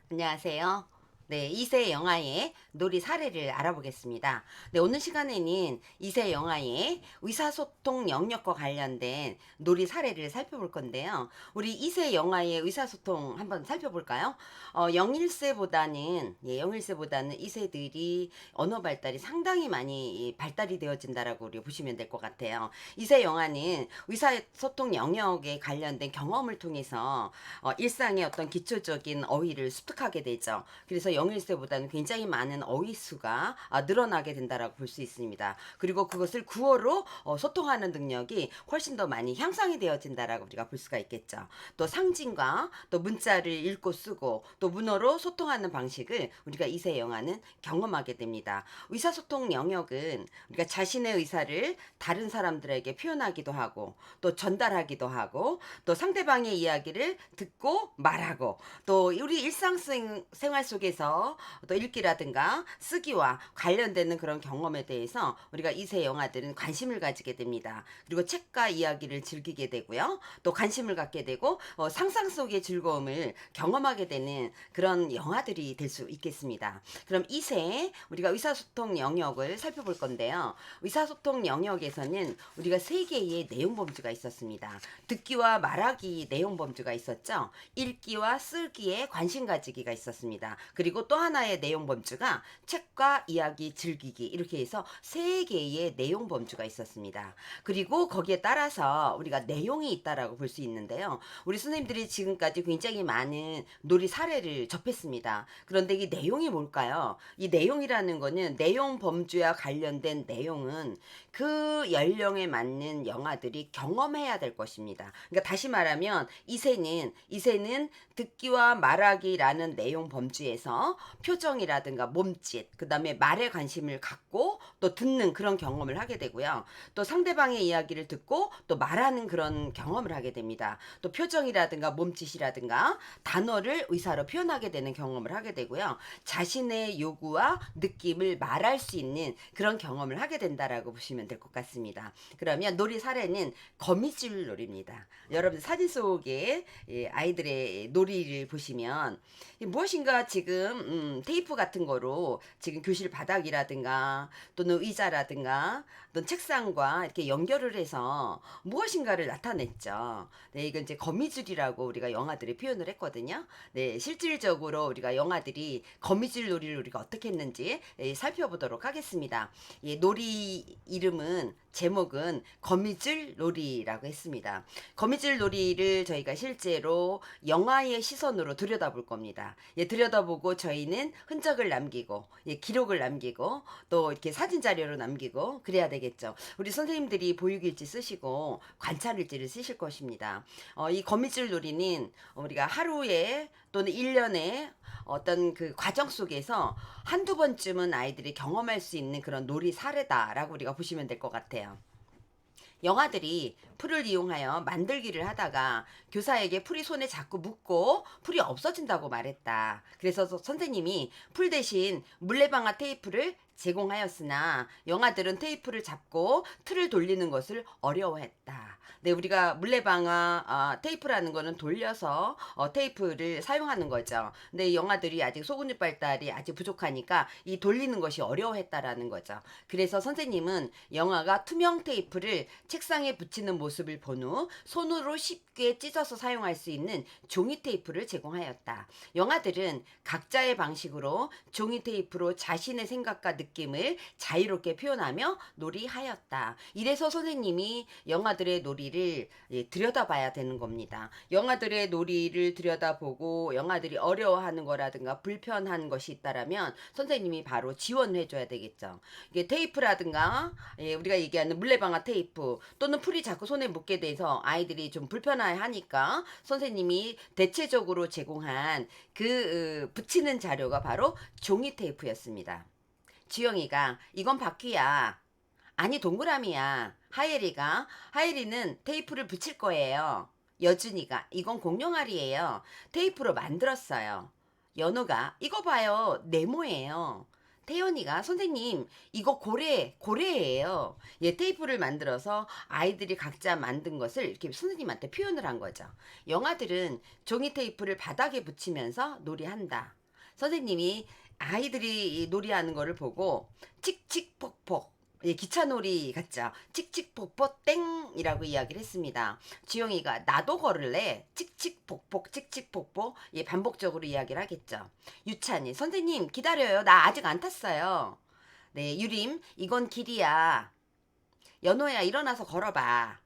안녕하세요. 네, 이세 영화의 놀이 사례를 알아보겠습니다. 네, 오늘 시간에는 이세 영화의 의사소통 영역과 관련된 놀이 사례를 살펴볼 건데요. 우리 이세 영화의 의사소통 한번 살펴볼까요? 0일세보다는 이세들이 언어 발달이 상당히 많이 발달이 되어진다라고 우리 보시면 될 것 같아요. 이세 영화는 의사소통 영역에 관련된 경험을 통해서 일상의 어떤 기초적인 어휘를 습득하게 되죠. 그래서 영일세보다는 굉장히 많은 어휘 수가 늘어나게 된다라고 볼 수 있습니다. 그리고 그것을 구어로 소통하는 능력이 훨씬 더 많이 향상이 되어진다라고 우리가 볼 수가 있겠죠. 또 상징과 또 문자를 읽고 쓰고 또 문어로 소통하는 방식을 우리가 이세 영화는 경험하게 됩니다. 의사소통 영역은 우리가 자신의 의사를 다른 사람들에게 표현하기도 하고 또 전달하기도 하고 또 상대방의 이야기를 듣고 말하고 또 우리 일상생활 속에서 또 읽기라든가 쓰기와 관련되는 그런 경험에 대해서 우리가 이세 영화들은 관심을 가지게 됩니다. 그리고 책과 이야기를 즐기게 되고요. 또 관심을 갖게 되고 상상 속의 즐거움을 경험하게 되는 그런 영화들이 될 수 있겠습니다. 그럼 이세 우리가 의사소통 영역을 살펴볼 건데요. 의사소통 영역에서는 우리가 세 개의 내용 범주가 있었습니다. 듣기와 말하기 내용 범주가 있었죠. 읽기와 쓰기에 관심 가지기가 있었습니다. 그리고 또 하나의 내용 범주가 책과 이야기 즐기기 이렇게 해서 세 개의 내용 범주가 있었습니다. 그리고 거기에 따라서 우리가 내용이 있다라고 볼 수 있는데요. 우리 선생님들이 지금까지 굉장히 많은 놀이 사례를 접했습니다. 그런데 이 내용이 뭘까요? 이 내용이라는 거는 내용 범주와 관련된 내용은 그 연령에 맞는 영화들이 경험해야 될 것입니다. 그러니까 다시 말하면 이세는 듣기와 말하기라는 내용 범주에서 표정이라든가 몸짓, 그다음에 말에 관심을 갖고 또 듣는 그런 경험을 하게 되고요. 또 상대방의 이야기를 듣고 또 말하는 그런 경험을 하게 됩니다. 또 표정이라든가 몸짓이라든가 단어를 의사로 표현하게 되는 경험을 하게 되고요. 자신의 요구와 느낌을 말할 수 있는 그런 경험을 하게 된다라고 보시면 될 것 같습니다. 그러면 놀이 사례는 거미줄 놀이입니다. 여러분 사진 속에 아이들의 놀이를 보시면 무엇인가 지금 테이프 같은 거로 지금 교실 바닥이라든가 또는 의자라든가 또는 책상과 이렇게 연결을 해서 무엇인가를 나타냈죠. 네, 이건 이제 거미줄이라고 우리가 영화들이 표현을 했거든요. 네, 실질적으로 우리가 영화들이 거미줄 놀이를 우리가 어떻게 했는지 살펴보도록 하겠습니다. 예, 놀이 이름은 제목은 거미줄 놀이라고 했습니다. 거미줄 놀이를 저희가 실제로 영화의 시선으로 들여다볼 겁니다. 예, 들여다보고 저희는 흔적을 남기고, 예, 기록을 남기고, 또 이렇게 사진 자료로 남기고, 그래야 되겠죠. 우리 선생님들이 보육일지 쓰시고, 관찰일지를 쓰실 것입니다. 이 거미줄 놀이는 우리가 하루에 또는 1년에 어떤 그 과정 속에서 한두 번쯤은 아이들이 경험할 수 있는 그런 놀이 사례다라고 우리가 보시면 될 것 같아요. 영아들이 풀을 이용하여 만들기를 하다가 교사에게 풀이 손에 자꾸 묻고 풀이 없어진다고 말했다. 그래서 선생님이 풀 대신 물레방아 테이프를 제공하였으나 영아들은 테이프를 잡고 틀을 돌리는 것을 어려워했다. 네, 우리가 물레방아 테이프라는 거는 돌려서 테이프를 사용하는 거죠. 근데 영아들이 아직 소근육 발달이 아직 부족하니까 이 돌리는 것이 어려워했다라는 거죠. 그래서 선생님은 영아가 투명 테이프를 책상에 붙이는 모습을 본 후 손으로 쉽게 찢어서 사용할 수 있는 종이 테이프를 제공하였다. 영아들은 각자의 방식으로 종이 테이프로 자신의 생각과 느낌을 자유롭게 표현하며 놀이하였다. 이래서 선생님이 영아들의 놀이를 들여다봐야 되는 겁니다. 영아들의 놀이를 들여다보고 영아들이 어려워하는 거라든가 불편한 것이 있다라면 선생님이 바로 지원해 줘야 되겠죠. 이게 테이프라든가 우리가 얘기하는 물레방아 테이프 또는 풀이 자꾸 손에 묻게 돼서 아이들이 좀 불편해하니까 선생님이 대체적으로 제공한 그 붙이는 자료가 바로 종이 테이프였습니다. 주영이가 이건 바퀴야. 아니 동그라미야. 하예리는 테이프를 붙일 거예요. 여준이가 이건 공룡알이에요. 테이프로 만들었어요. 연우가 이거 봐요. 네모예요. 태연이가 "선생님 이거 고래예요." 예, 테이프를 만들어서 아이들이 각자 만든 것을 이렇게 선생님한테 표현을 한 거죠. 영아들은 종이 테이프를 바닥에 붙이면서 놀이한다. 선생님이 아이들이 이 놀이하는 거를 보고 칙칙폭폭, 예, 기차놀이 같죠. 칙칙폭폭 땡이라고 이야기를 했습니다. 지영이가 "나도 걸을래." 칙칙폭폭 칙칙폭폭, 예, 반복적으로 이야기를 하겠죠. 유찬이 "선생님 기다려요. 나 아직 안 탔어요." 네, 유림 "이건 길이야. 연호야 일어나서 걸어봐."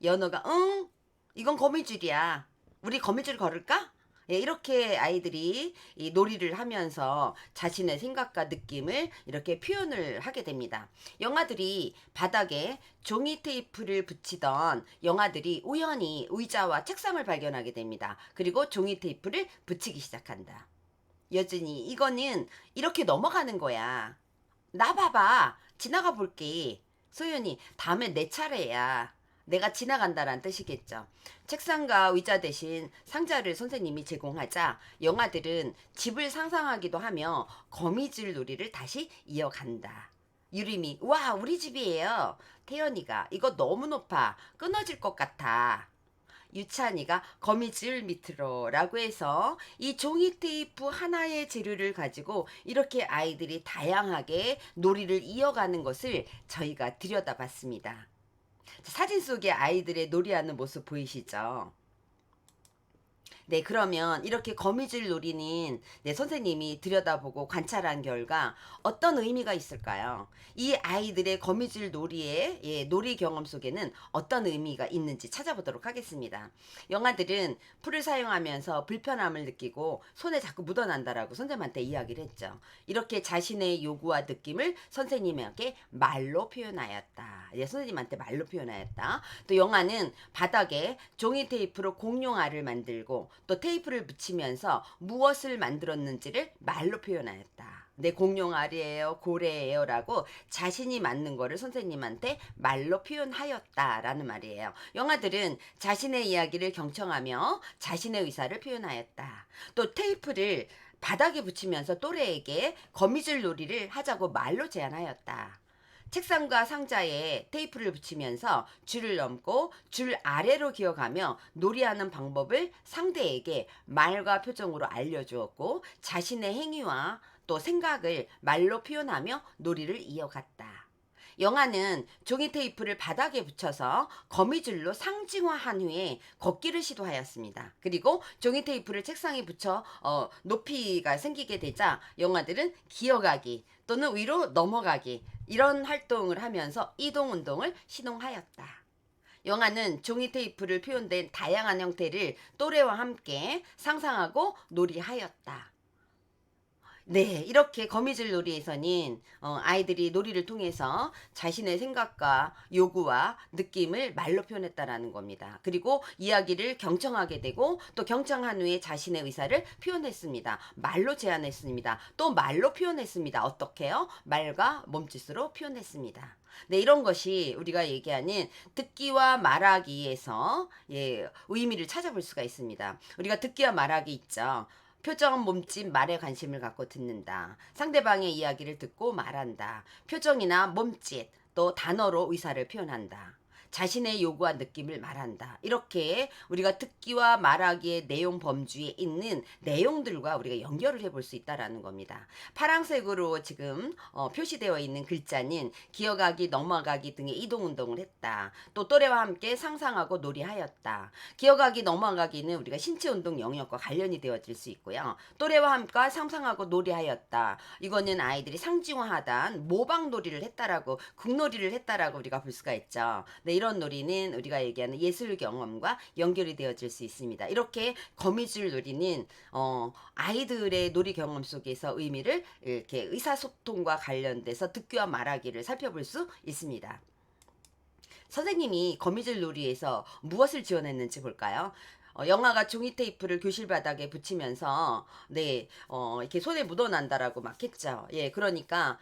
연호가 "응, 이건 거미줄이야. 우리 거미줄 걸을까?" 예, 이렇게 아이들이 이 놀이를 하면서 자신의 생각과 느낌을 이렇게 표현을 하게 됩니다. 영아들이 바닥에 종이 테이프를 붙이던 영아들이 우연히 의자와 책상을 발견하게 됩니다. 그리고 종이 테이프를 붙이기 시작한다. 여진이 "이거는 이렇게 넘어가는 거야. 나 봐봐. 지나가 볼게." 소연이 "다음엔 내 차례야." 내가 지나간다란 뜻이겠죠. 책상과 의자 대신 상자를 선생님이 제공하자 영아들은 집을 상상하기도 하며 거미줄 놀이를 다시 이어간다. 유림이 "와, 우리 집이에요." 태연이가 "이거 너무 높아. 끊어질 것 같아." 유찬이가 "거미줄 밑으로" 라고 해서 이 종이 테이프 하나의 재료를 가지고 이렇게 아이들이 다양하게 놀이를 이어가는 것을 저희가 들여다봤습니다. 사진 속의 아이들의 놀이하는 모습 보이시죠? 네, 그러면 이렇게 거미줄 놀이는 네, 선생님이 들여다보고 관찰한 결과 어떤 의미가 있을까요? 이 아이들의 거미줄 놀이의, 예, 놀이 경험 속에는 어떤 의미가 있는지 찾아보도록 하겠습니다. 영아들은 풀을 사용하면서 불편함을 느끼고 손에 자꾸 묻어난다라고 선생님한테 이야기를 했죠. 이렇게 자신의 요구와 느낌을 선생님에게 말로 표현하였다. 예, 선생님한테 말로 표현하였다. 또 영아는 바닥에 종이 테이프로 공룡알을 만들고 또 테이프를 붙이면서 무엇을 만들었는지를 말로 표현하였다. 내 공룡알이에요, 고래예요 라고 자신이 맞는 거를 선생님한테 말로 표현하였다라는 말이에요. 영아들은 자신의 이야기를 경청하며 자신의 의사를 표현하였다. 또 테이프를 바닥에 붙이면서 또래에게 거미줄 놀이를 하자고 말로 제안하였다. 책상과 상자에 테이프를 붙이면서 줄을 넘고 줄 아래로 기어가며 놀이하는 방법을 상대에게 말과 표정으로 알려주었고 자신의 행위와 또 생각을 말로 표현하며 놀이를 이어갔다. 영아는 종이 테이프를 바닥에 붙여서 거미줄로 상징화한 후에 걷기를 시도하였습니다. 그리고 종이 테이프를 책상에 붙여 높이가 생기게 되자 영아들은 기어가기 또는 위로 넘어가기 이런 활동을 하면서 이동 운동을 시도하였다. 영아는 종이 테이프를 표현된 다양한 형태를 또래와 함께 상상하고 놀이하였다. 네, 이렇게 거미줄 놀이에서는 아이들이 놀이를 통해서 자신의 생각과 요구와 느낌을 말로 표현했다라는 겁니다. 그리고 이야기를 경청하게 되고 또 경청한 후에 자신의 의사를 표현했습니다. 말로 제안했습니다. 또 말로 표현했습니다. 어떻게요? 말과 몸짓으로 표현했습니다. 네, 이런 것이 우리가 얘기하는 듣기와 말하기에서, 예, 의미를 찾아볼 수가 있습니다. 우리가 듣기와 말하기 있죠. 표정, 몸짓, 말에 관심을 갖고 듣는다. 상대방의 이야기를 듣고 말한다. 표정이나 몸짓, 또 단어로 의사를 표현한다. 자신의 요구와 느낌을 말한다. 이렇게 우리가 듣기와 말하기의 내용 범주에 있는 내용들과 우리가 연결을 해볼 수 있다라는 겁니다. 파란색으로 지금 표시되어 있는 글자는 기어가기, 넘어가기 등의 이동 운동을 했다. 또 또래와 함께 상상하고 놀이하였다. 기어가기, 넘어가기는 우리가 신체 운동 영역과 관련이 되어질 수 있고요. 또래와 함께 상상하고 놀이하였다. 이거는 아이들이 상징화하던 모방 놀이를 했다라고, 국놀이를 했다라고 우리가 볼 수가 있죠. 네, 이런 놀이는 우리가 얘기하는 예술 경험과 연결이 되어질 수 있습니다. 이렇게 거미줄 놀이는 아이들의 놀이 경험 속에서 의미를 이렇게 의사소통과 관련돼서 듣기와 말하기를 살펴볼 수 있습니다. 선생님이 거미줄 놀이에서 무엇을 지원했는지 볼까요? 영아가 종이 테이프를 교실 바닥에 붙이면서 네, 이렇게 손에 묻어난다라고 막 했죠. 예, 그러니까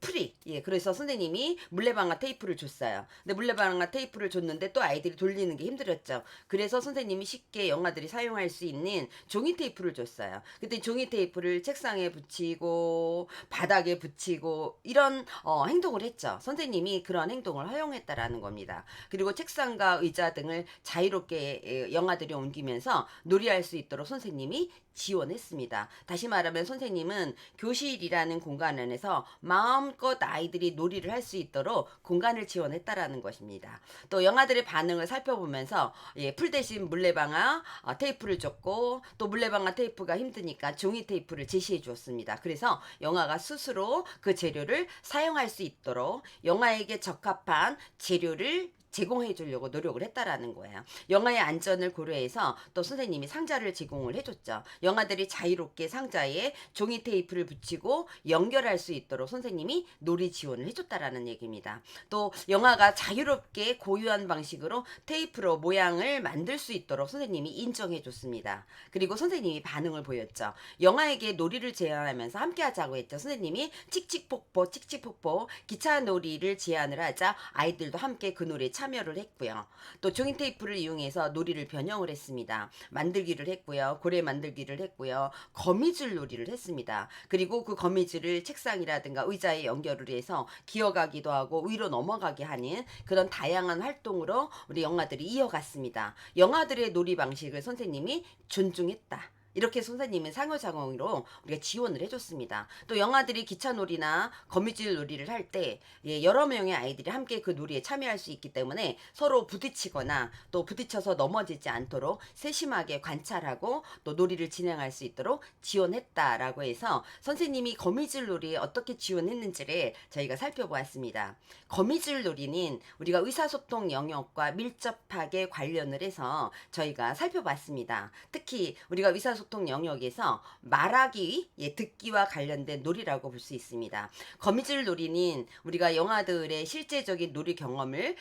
풀이. 예, 그래서 선생님이 물레방아 테이프를 줬어요. 근데 물레방아 테이프를 줬는데 또 아이들이 돌리는 게 힘들었죠. 그래서 선생님이 쉽게 영아들이 사용할 수 있는 종이 테이프를 줬어요. 그때 종이 테이프를 책상에 붙이고 바닥에 붙이고 이런 행동을 했죠. 선생님이 그런 행동을 허용했다라는 겁니다. 그리고 책상과 의자 등을 자유롭게 영아들이 옮기면서 놀이할 수 있도록 선생님이 지원했습니다. 다시 말하면 선생님은 교실이라는 공간 안에서 마음껏 아이들이 놀이를 할 수 있도록 공간을 지원했다라는 것입니다. 또 영아들의 반응을 살펴보면서 풀 대신 물레방아 테이프를 줬고, 또 물레방아 테이프가 힘드니까 종이 테이프를 제시해 주었습니다. 그래서 영아가 스스로 그 재료를 사용할 수 있도록 영아에게 적합한 재료를 제공해 주려고 노력을 했다라는 거예요. 영아의 안전을 고려해서 또 선생님이 상자를 제공을 해줬죠. 영아들이 자유롭게 상자에 종이 테이프를 붙이고 연결할 수 있도록 선생님이 놀이 지원을 해줬다라는 얘기입니다. 또 영아가 자유롭게 고유한 방식으로 테이프로 모양을 만들 수 있도록 선생님이 인정해 줬습니다. 그리고 선생님이 반응을 보였죠. 영아에게 놀이를 제안하면서 함께 하자고 했죠. 선생님이 칙칙폭포 칙칙폭포 기차 놀이를 제안을 하자 아이들도 함께 그 놀이에 참여를 했고요. 또 종이 테이프를 이용해서 놀이를 변형을 했습니다. 만들기를 했고요. 고래 만들기를 했고요. 거미줄 놀이를 했습니다. 그리고 그 거미줄을 책상이라든가 의자에 연결을 해서 기어가기도 하고 위로 넘어가게 하는 그런 다양한 활동으로 우리 영아들이 이어갔습니다. 영아들의 놀이 방식을 선생님이 존중했다. 이렇게 선생님은 상호작용으로 우리가 지원을 해줬습니다. 또 영아들이 기차놀이나 거미줄 놀이를 할 때 여러 명의 아이들이 함께 그 놀이에 참여할 수 있기 때문에 서로 부딪히거나 또 부딪혀서 넘어지지 않도록 세심하게 관찰하고 또 놀이를 진행할 수 있도록 지원했다라고 해서 선생님이 거미줄 놀이에 어떻게 지원했는지를 저희가 살펴보았습니다. 거미줄 놀이는 우리가 의사소통 영역과 밀접하게 관련을 해서 저희가 살펴봤습니다. 특히 우리가 의사소통 영역에서 말하기, 듣기와 관련된 놀이라고 볼 수 있습니다. 거미줄 놀이는 우리가 영아들의 실제적인 놀이 경험을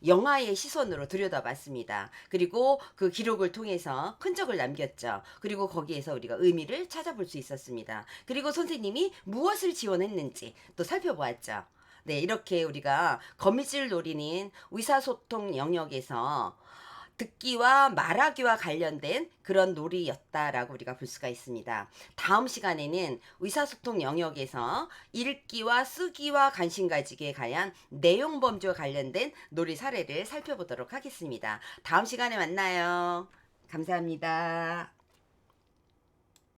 영아의 시선으로 들여다봤습니다. 그리고 그 기록을 통해서 흔적을 남겼죠. 그리고 거기에서 우리가 의미를 찾아볼 수 있었습니다. 그리고 선생님이 무엇을 지원했는지 또 살펴보았죠. 네, 이렇게 우리가 거미줄 놀이는 의사소통 영역에서 듣기와 말하기와 관련된 그런 놀이였다라고 우리가 볼 수가 있습니다. 다음 시간에는 의사소통 영역에서 읽기와 쓰기와 관심 가지기에 관한 내용 범주와 관련된 놀이 사례를 살펴보도록 하겠습니다. 다음 시간에 만나요. 감사합니다.